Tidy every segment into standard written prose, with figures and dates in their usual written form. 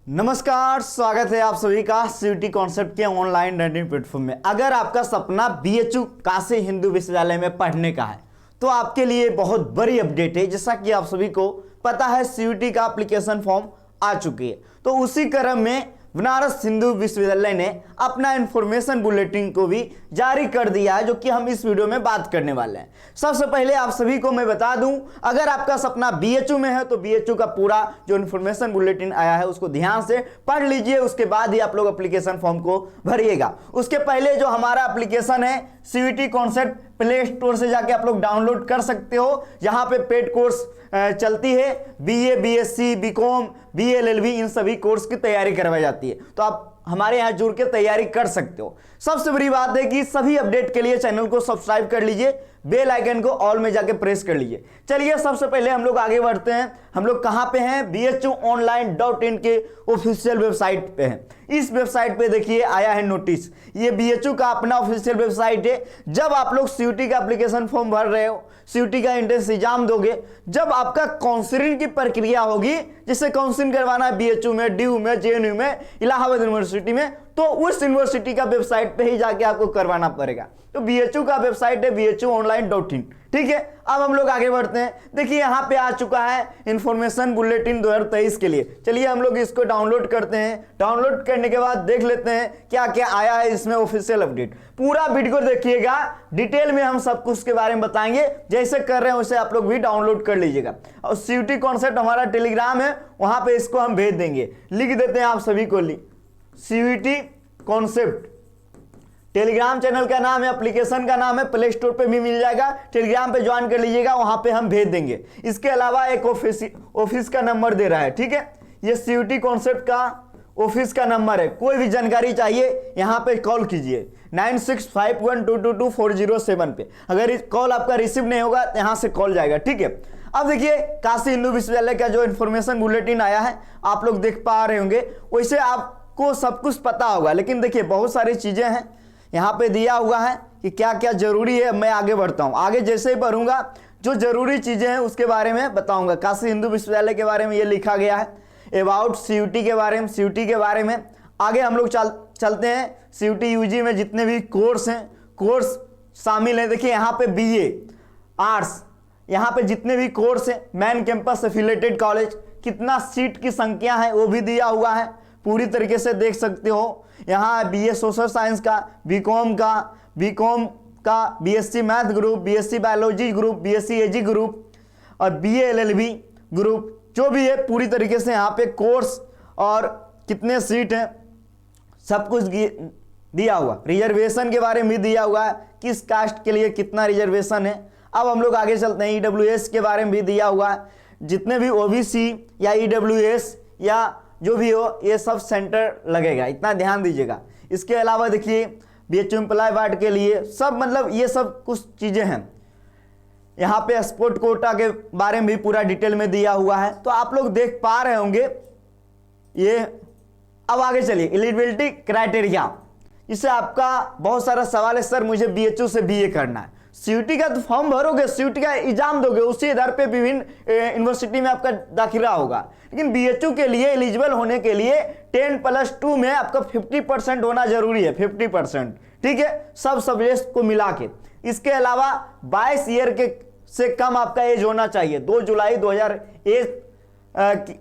नमस्कार, स्वागत है आप सभी का सीयूटी कॉन्सेप्ट के ऑनलाइन लर्निंग प्लेटफॉर्म में। अगर आपका सपना बीएचयू काशी हिंदू विश्वविद्यालय में पढ़ने का है तो आपके लिए बहुत बड़ी अपडेट है। जैसा कि आप सभी को पता है, सीयूटी का एप्लीकेशन फॉर्म आ चुकी है, तो उसी क्रम में बनारस हिंदू विश्वविद्यालय ने अपना इंफॉर्मेशन बुलेटिन को भी जारी कर दिया है, जो कि हम इस वीडियो में बात करने वाले हैं। सबसे पहले आप सभी को मैं बता दूं, अगर आपका सपना बीएचयू में है तो बीएचयू का पूरा जो इंफॉर्मेशन बुलेटिन आया है उसको ध्यान से पढ़ लीजिए, उसके बाद ही आप लोग एप्लीकेशन फॉर्म को भरिएगा। उसके पहले जो हमारा एप्लीकेशन है सीयूटी कॉन्सेप्ट, प्ले स्टोर से जाके आप लोग डाउनलोड कर सकते हो। यहाँ पे पेड कोर्स चलती है, बीए, बीएससी, बीकॉम, बीएलएलबी, इन सभी कोर्स की तैयारी करवाई जाती है, तो आप हमारे यहाँ जुड़ के तैयारी कर सकते हो। सबसे बड़ी बात है कि सभी अपडेट के लिए चैनल को सब्सक्राइब कर लीजिए, बेल आइकन को ऑल में जाके प्रेस कर लीजिए। चलिए सबसे पहले हम लोग आगे बढ़ते हैं। हम लोग कहाँ पे हैं? bhuonline.in के ऑफिशियल वेबसाइट पे हैं। इस वेबसाइट पे देखिए आया है नोटिस, ये बीएचयू का अपना ऑफिशियल वेबसाइट है। जब आप लोग सीयूटी का एप्लीकेशन फॉर्म भर रहे हो, सीयूटी का एंट्रेंस एग्जाम दोगे, जब आपका काउंसलिंग की प्रक्रिया होगी, जिससे काउंसलिंग करवाना है बीएचयू में, डीयू में, जेएनयू में, इलाहाबाद यूनिवर्सिटी में, तो उस यूनिवर्सिटी का वेबसाइट पे ही जाके आपको करवाना पड़ेगा। तो बीएचयू का वेबसाइट है bhuonline.in। ठीक है, अब हम लोग आगे बढ़ते हैं। देखिए यहाँ पे आ चुका है इंफॉर्मेशन बुलेटिन 2023 के लिए। चलिए हम लोग इसको डाउनलोड करते हैं। डाउनलोड करने के बाद देख लेते हैं क्या क्या आया है इसमें ऑफिशियल अपडेट। पूरा वीडियो देखिएगा, डिटेल में हम सब कुछ के बारे में बताएंगे। जैसे कर रहे हैं वैसे आप लोग भी डाउनलोड कर लीजिएगा। और सीयूटी कॉन्सेप्ट हमारा टेलीग्राम है, वहां पे इसको हम भेज देंगे। लिख देते हैं आप सभी को, सीयूटी कॉन्सेप्ट टेलीग्राम चैनल का नाम है, एप्लीकेशन का नाम है, प्ले स्टोर पे भी मिल जाएगा। टेलीग्राम पे ज्वाइन कर लीजिएगा, वहां पे हम भेज देंगे। इसके अलावा एक ऑफिस का नंबर दे रहा है, ठीक है, ये सीयूटी कॉन्सेप्ट का ऑफिस का नंबर है। कोई भी जानकारी चाहिए यहाँ पे कॉल कीजिए 9651222407 पे। अगर इस कॉल आपका रिसीव नहीं होगा तो यहाँ से कॉल जाएगा, ठीक है। अब देखिए काशी हिंदू विश्वविद्यालय का जो इन्फॉर्मेशन बुलेटिन आया है, आप लोग देख पा रहे होंगे। वैसे आपको सब कुछ पता होगा, लेकिन देखिए बहुत सारी चीजें हैं यहाँ पे दिया हुआ है कि क्या क्या जरूरी है। मैं आगे बढ़ता हूँ, आगे जैसे ही बढ़ूंगा जो जरूरी चीजें हैं उसके बारे में बताऊंगा। काशी हिंदू विश्वविद्यालय के बारे में ये लिखा गया है, अबाउट सीयूटी के बारे में, सीयूटी के बारे में। आगे हम लोग चलते हैं। सीयूटी यूजी में जितने भी कोर्स हैं, कोर्स शामिल हैं। देखिए यहाँ पे बीए आर्ट्स, यहाँ पे जितने भी कोर्स हैं, मैन कैंपस एफिलेटेड कॉलेज, कितना सीट की संख्या है वो भी दिया हुआ है, पूरी तरीके से देख सकते हो। यहाँ बीए सोशल साइंस का, बीकॉम का, BSc math group, BSc biology group, BSc AG group और बीएलएलबी ग्रुप, जो भी है पूरी तरीके से यहाँ पे कोर्स और कितने सीट हैं सब कुछ दिया हुआ। रिजर्वेशन के बारे में भी दिया हुआ है, किस कास्ट के लिए कितना रिजर्वेशन है। अब हम लोग आगे चलते हैं। ईडब्ल्यूएस के बारे में भी दिया हुआ है, जितने भी ओबीसी या ईडब्ल्यूएस या जो भी हो, ये सब सेंटर लगेगा, इतना ध्यान दीजिएगा। इसके अलावा देखिए बीएचयू एम्प्लॉय वार्ड के लिए सब, मतलब ये सब कुछ चीजें हैं। यहाँ पे स्पोर्ट कोटा के बारे में भी पूरा डिटेल में दिया हुआ है, तो आप लोग देख पा रहे होंगे ये। अब आगे चलिए, एलिजिबिलिटी क्राइटेरिया। इससे आपका बहुत सारा सवाल है, सर मुझे बीएचयू से बीए करना है। सीयूटी का तो फॉर्म भरोगे, सीयूटी का एग्जाम दोगे, उसी आधार पे विभिन्न यूनिवर्सिटी में आपका दाखिला होगा। लेकिन बीएचयू के लिए एलिजिबल होने के लिए 10+2 में आपका 50% होना जरूरी है, 50%, ठीक है, सब सब्जेक्ट को मिला के। इसके अलावा 22 ईयर के से कम आपका एज होना चाहिए। 2 जुलाई 2001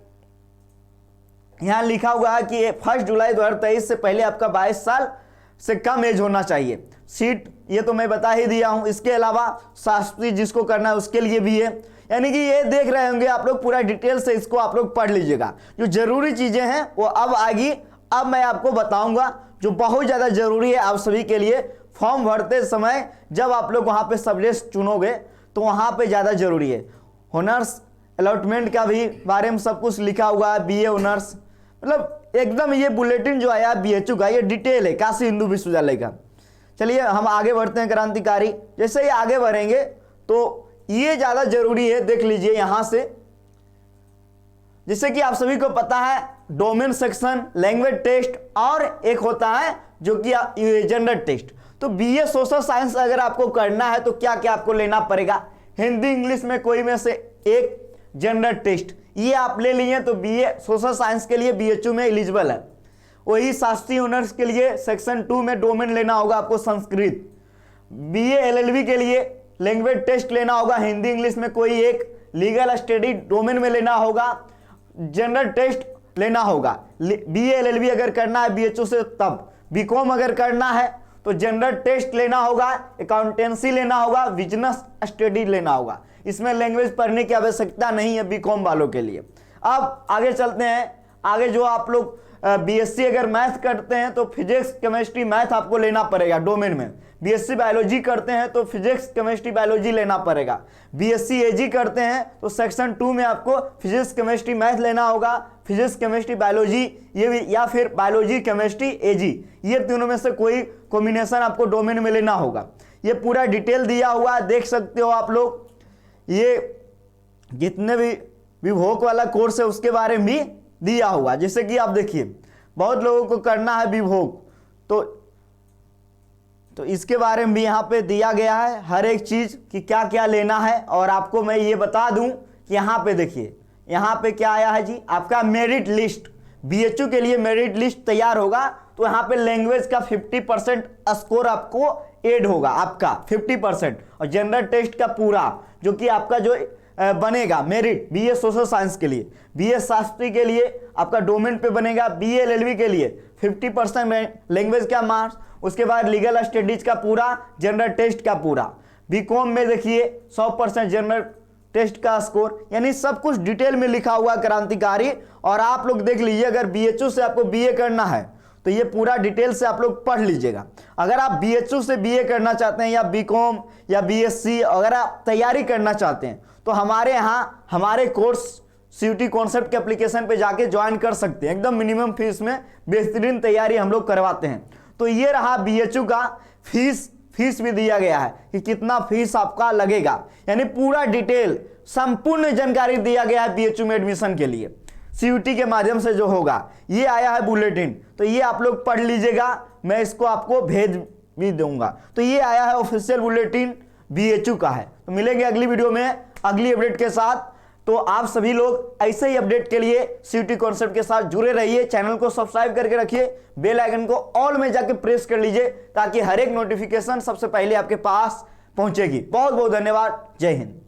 यहाँ लिखा हुआ है कि 1 जुलाई 2023 से पहले आपका 22 साल से कम एज होना चाहिए। सीट ये तो मैं बता ही दिया हूं। इसके अलावा शास्त्री जिसको करना है उसके लिए भी है। यानी कि ये देख रहे होंगे आप लोग, पूरा डिटेल से इसको आप लोग पढ़ लीजिएगा। जो जरूरी चीजें हैं वो अब आएगी, अब मैं आपको बताऊंगा जो बहुत ज्यादा जरूरी है आप सभी के लिए। फॉर्म भरते समय जब आप लोग वहां पे सब्जेक्ट चुनोगे तो वहां पे ज्यादा जरूरी है। ऑनर्स अलॉटमेंट का भी बारे में सब कुछ लिखा हुआ है, बीए ऑनर्स, मतलब एकदम ये बुलेटिन जो आया बीएचयू का, ये डिटेल है काशी हिंदू विश्वविद्यालय का। चलिए हम आगे बढ़ते हैं। क्रांतिकारी, जैसे ही आगे बढ़ेंगे तो ये ज्यादा जरूरी है, देख लीजिए यहां से। जैसे कि आप सभी को पता है, डोमेन सेक्शन, लैंग्वेज टेस्ट और एक होता है जो कि जेंडर टेस्ट। तो बीए सोशल साइंस अगर आपको करना है तो क्या क्या आपको लेना पड़ेगा? हिंदी इंग्लिश में कोई में से एक जेंडर टेस्ट, ये आप ले लिए तो बीए सोशल साइंस के लिए बीएचयू में एलिजिबल है। वही शास्त्रीय ऑनर्स के लिए सेक्शन 2 में डोमेन लेना होगा आपको संस्कृत। बीए एलएलबी के लिए लैंग्वेज टेस्ट लेना होगा, हिंदी इंग्लिश में कोई एक, लीगल स्टडी डोमेन में लेना होगा, जनरल टेस्ट लेना होगा। बीए एलएलबी अगर करना है बीएचयू से तब, बीकॉम अगर करना है तो जनरल टेस्ट लेना होगा, अकाउंटेंसी लेना होगा, बिजनेस स्टडी लेना होगा। इसमें लैंग्वेज पढ़ने की आवश्यकता नहीं है बीकॉम वालों के लिए। अब आगे चलते हैं। आगे जो आप लोग बीएससी अगर मैथ करते हैं तो फिजिक्स केमिस्ट्री मैथ आपको लेना पड़ेगा डोमेन में। बीएससी बायोलॉजी करते हैं तो फिजिक्स केमिस्ट्री बायोलॉजी लेना पड़ेगा। बीएससी एजी करते हैं तो सेक्शन 2 में आपको फिजिक्स केमिस्ट्री मैथ लेना होगा, फिजिक्स केमिस्ट्री बायोलॉजी ये भी, या फिर बायोलॉजी केमिस्ट्री एजी, ये तीनों में से कोई कॉम्बिनेशन आपको डोमेन में लेना होगा। ये पूरा डिटेल दिया हुआ है, देख सकते हो आप लोग। ये जितने भी विभोग वाला कोर्स है उसके बारे में भी दिया हुआ, जैसे कि आप देखिए बहुत लोगों को करना है विभोग, तो इसके बारे में भी यहाँ पे दिया गया है हर एक चीज कि क्या क्या लेना है। और आपको मैं ये बता दूं कि यहाँ पे देखिए, यहाँ पे क्या आया है जी, आपका मेरिट लिस्ट। बीएचयू के लिए मेरिट लिस्ट तैयार होगा तो यहाँ पे लैंग्वेज का 50% स्कोर आपको ऐड होगा, आपका 50%, और जनरल टेस्ट का पूरा जो कि आपका जो बनेगा मेरिट बीए सोशल साइंस के लिए, बीए शास्त्री के लिए आपका डोमेन पे बनेगा, बीए एलएलबी के लिए 50% लैंग्वेज का मार्क्स, उसके बाद लीगल स्टडीज का पूरा, जनरल टेस्ट का पूरा। बीकॉम में देखिए 100% जनरल टेस्ट का स्कोर, यानी सब कुछ डिटेल में लिखा हुआ क्रांतिकारी। और आप लोग देख लीजिए, अगर बीएचयू से आपको बीए करना है तो ये पूरा डिटेल से आप लोग पढ़ लीजिएगा। अगर आप बीएचयू से बीए करना चाहते हैं या बीकॉम या बीएससी अगर आप तैयारी करना चाहते हैं तो हमारे यहाँ हमारे कोर्स सीयूटी कॉन्सेप्ट के एप्लीकेशन पे जाके ज्वाइन कर सकते हैं। एकदम मिनिमम फीस में बेहतरीन तैयारी हम लोग करवाते हैं। तो ये रहा बीएचयू का फीस भी दिया गया है कि कितना फीस आपका लगेगा, यानी पूरा डिटेल संपूर्ण जानकारी दिया गया है बीएचयू में एडमिशन के लिए सीयूटी के माध्यम से जो होगा। ये आया है बुलेटिन, तो ये आप लोग पढ़ लीजिएगा, मैं इसको आपको भेज भी दूंगा। तो ये आया है ऑफिशियल बुलेटिन बीएचयू का है। तो मिलेंगे अगली वीडियो में अगली अपडेट के साथ। तो आप सभी लोग ऐसे ही अपडेट के लिए सीयूटी कॉन्सेप्ट के साथ जुड़े रहिए, चैनल को सब्सक्राइब करके रखिए, बेल आइकन को ऑल में जाके प्रेस कर लीजिए ताकि हर एक नोटिफिकेशन सबसे पहले आपके पास पहुंचेगी। बहुत बहुत धन्यवाद। जय हिंद।